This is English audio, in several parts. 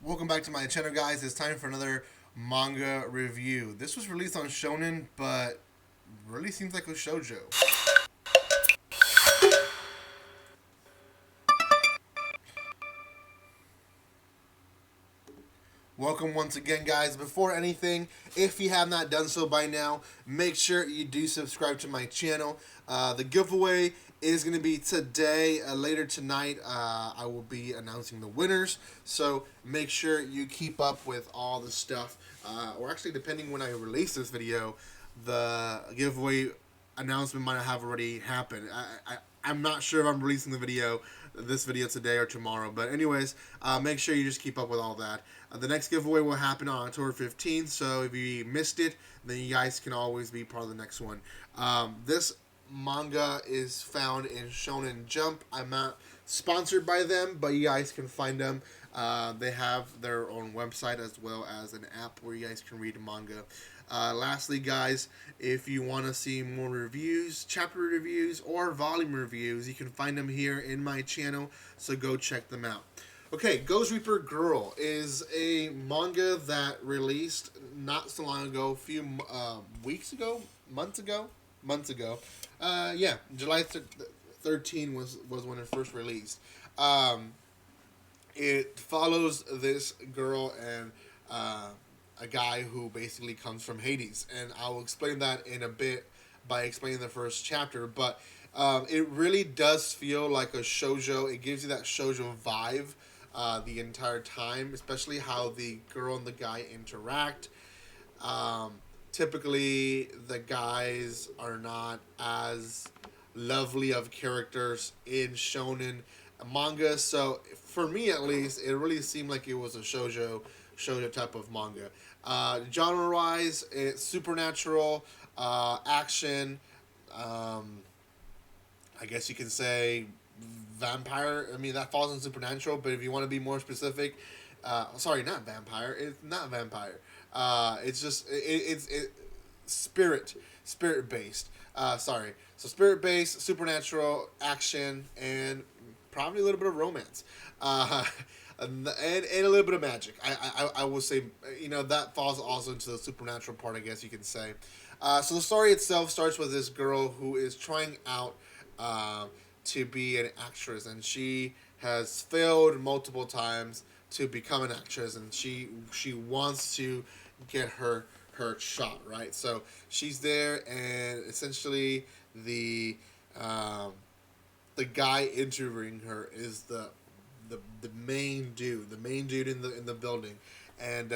Welcome back to my channel, guys. It's time for another manga review. This was released on Shonen, but really seems like a shoujo. Welcome once again, guys. Before anything, if you have not done so by now, make sure you do subscribe to my channel. The giveaway is going to be today. Later tonight, I will be announcing the winners. So make sure you keep up with all the stuff. Or actually, depending when I release this video, the giveaway announcement might have already happened. I'm not sure if I'm releasing this video today or tomorrow. But anyways, make sure you just keep up with all that. The next giveaway will happen on October 15th. So if you missed it, then you guys can always be part of the next one. This manga is found in Shonen Jump. I'm not sponsored by them, but you guys can find them. They have their own website as well as an app where you guys can read manga. Lastly, guys, if you want to see more reviews, chapter reviews, or volume reviews, you can find them here in my channel, so go check them out. Okay, Ghost Reaper Girl is a manga that released not so long ago, a few weeks ago, months ago. Yeah, July 13 was when it first released. It follows this girl and a guy who basically comes from Hades, and I will explain that in a bit by explaining the first chapter. But it really does feel like a shoujo. It gives you that shoujo vibe the entire time, especially how the girl and the guy interact. Typically, the guys are not as lovely of characters in shonen manga, so for me at least, it really seemed like it was a shoujo type of manga. Genre wise, it's supernatural, action. I guess you can say vampire. I mean, that falls in supernatural, but if you want to be more specific, sorry, not vampire. It's not vampire. It's just it's spirit based. Sorry, so spirit based, supernatural, action, and probably a little bit of romance. And a little bit of magic. I will say, that falls also into the supernatural part, I guess you can say. So the story itself starts with this girl who is trying out to be an actress, and she has failed multiple times to become an actress, and she wants to get her shot, right. So she's there, and essentially the guy interviewing her is the main dude in the building, and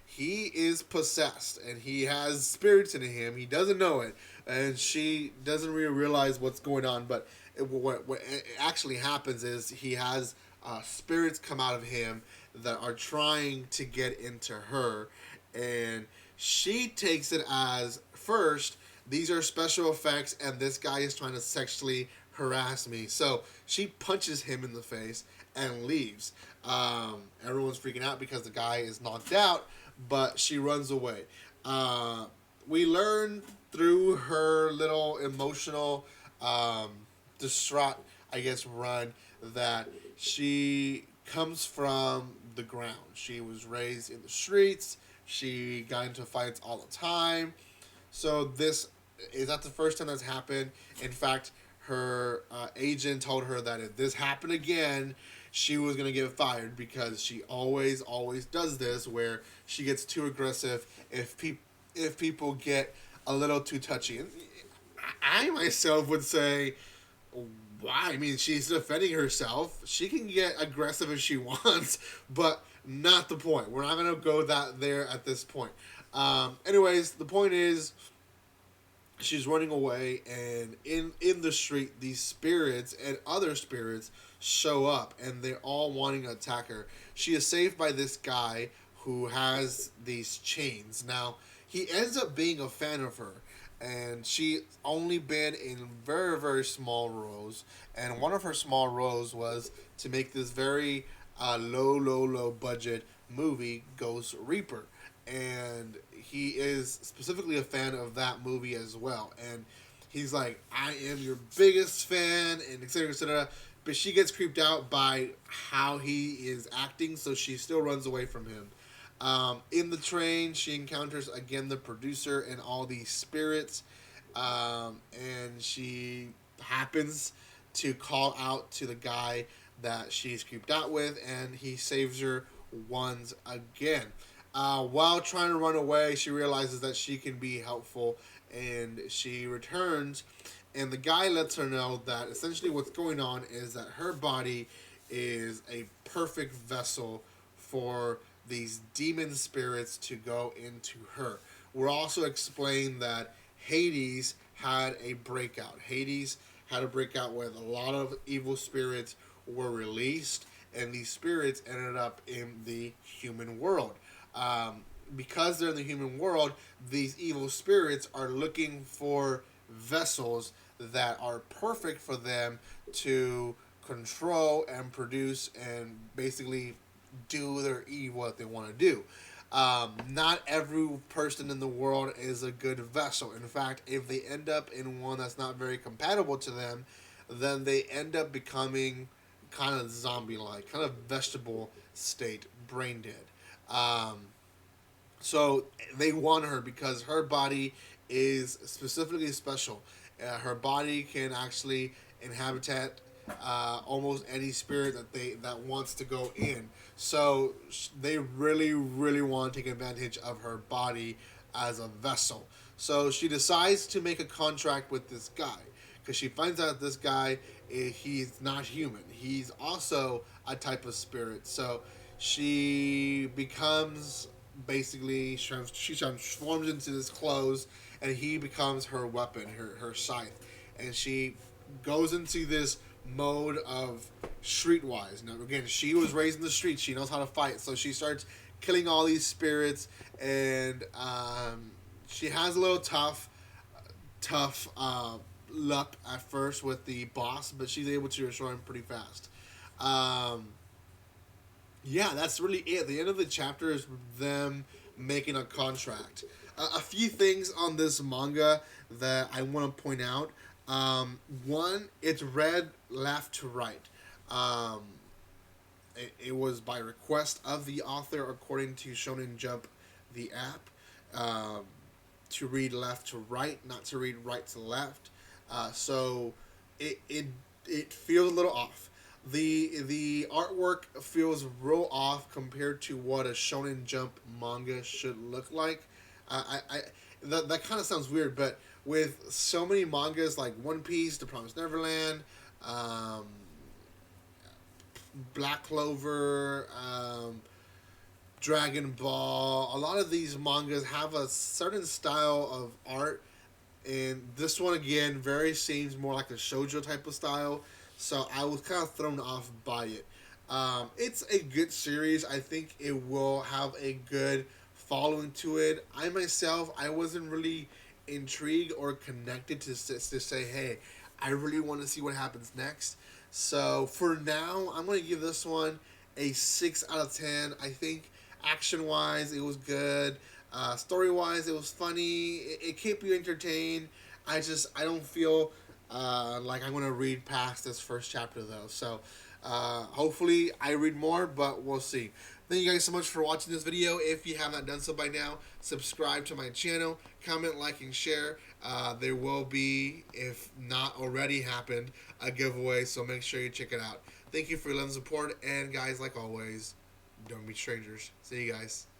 he is possessed, and he has spirits in him. He doesn't know it, and she doesn't really realize what's going on. But what actually happens is he has spirits come out of him that are trying to get into her, and she takes it as, first, these are special effects, and this guy is trying to sexually harass me. So she punches him in the face and leaves. Everyone's freaking out because the guy is knocked out, but she runs away. We learn through her little emotional, distraught, I guess, run, that she comes from the ground. She was raised in the streets. She got into fights all the time. So this is not the first time that's happened. In fact, her agent told her that if this happened again, she was going to get fired, because she always does this, where she gets too aggressive if people get a little too touchy. And I myself would say, why? I mean, she's defending herself. She can get aggressive if she wants, but not the point. We're not going to go there at this point. Anyways, the point is, she's running away, and in the street, these spirits and other spirits show up, and they're all wanting to attack her. She is saved by this guy who has these chains. Now, he ends up being a fan of her, and she's only been in very, very small roles, and one of her small roles was to make this very low budget movie, Ghost Reaper, and he is specifically a fan of that movie as well. And he's like, I am your biggest fan, and etc. etc. but she gets creeped out by how he is acting, so she still runs away from him. In the train, she encounters again the producer and all these spirits, and she happens to call out to the guy that she's creeped out with, and he saves her once again. While trying to run away, she realizes that she can be helpful, and she returns. And the guy lets her know that essentially what's going on is that her body is a perfect vessel for these demon spirits to go into her. We're also explained that Hades had a breakout. Hades had a breakout where a lot of evil spirits were released, and these spirits ended up in the human world. Because they're in the human world, these evil spirits are looking for vessels that are perfect for them to control and produce and basically do their evil what they want to do. Not every person in the world is a good vessel. In fact, if they end up in one that's not very compatible to them, then they end up becoming kind of zombie-like, kind of vegetable state, brain dead. So they want her because her body is specifically special. Her body can actually inhabit almost any spirit that wants to go in. So they really want to take advantage of her body as a vessel. So she decides to make a contract with this guy because she finds out this guy he's not human. He's also a type of spirit. So she becomes basically she transforms into this clothes, and he becomes her weapon, her scythe, and she goes into this mode of streetwise. Now again, she was raised in the streets. She knows how to fight, so she starts killing all these spirits, and she has a little tough luck at first with the boss, but she's able to destroy him pretty fast. Yeah, that's really it. The end of the chapter is them making a contract. A few things on this manga that I want to point out. One, it's read left to right. It was by request of the author, according to Shonen Jump, the app, to read left to right, not to read right to left. So it feels a little off. The artwork feels real off compared to what a Shonen Jump manga should look like. That kind of sounds weird, but with so many mangas like One Piece, The Promised Neverland, Black Clover, Dragon Ball, a lot of these mangas have a certain style of art, and this one again very seems more like a shoujo type of style. So I was kind of thrown off by it. It's a good series. I think it will have a good following to it. I myself, I wasn't really intrigued or connected to say, hey, I really want to see what happens next. So for now, I'm going to give this one a 6 out of 10. I think action-wise, it was good. Story-wise, it was funny. It kept you entertained. I don't feel like I'm going to read past this first chapter, though. So hopefully I read more, but we'll see. Thank you guys so much for watching this video. If you have not done so by now, subscribe to my channel, comment, like, and share. There will be, if not already happened, a giveaway, so make sure you check it out. Thank you for your love and support, and guys, like always, don't be strangers. See you guys.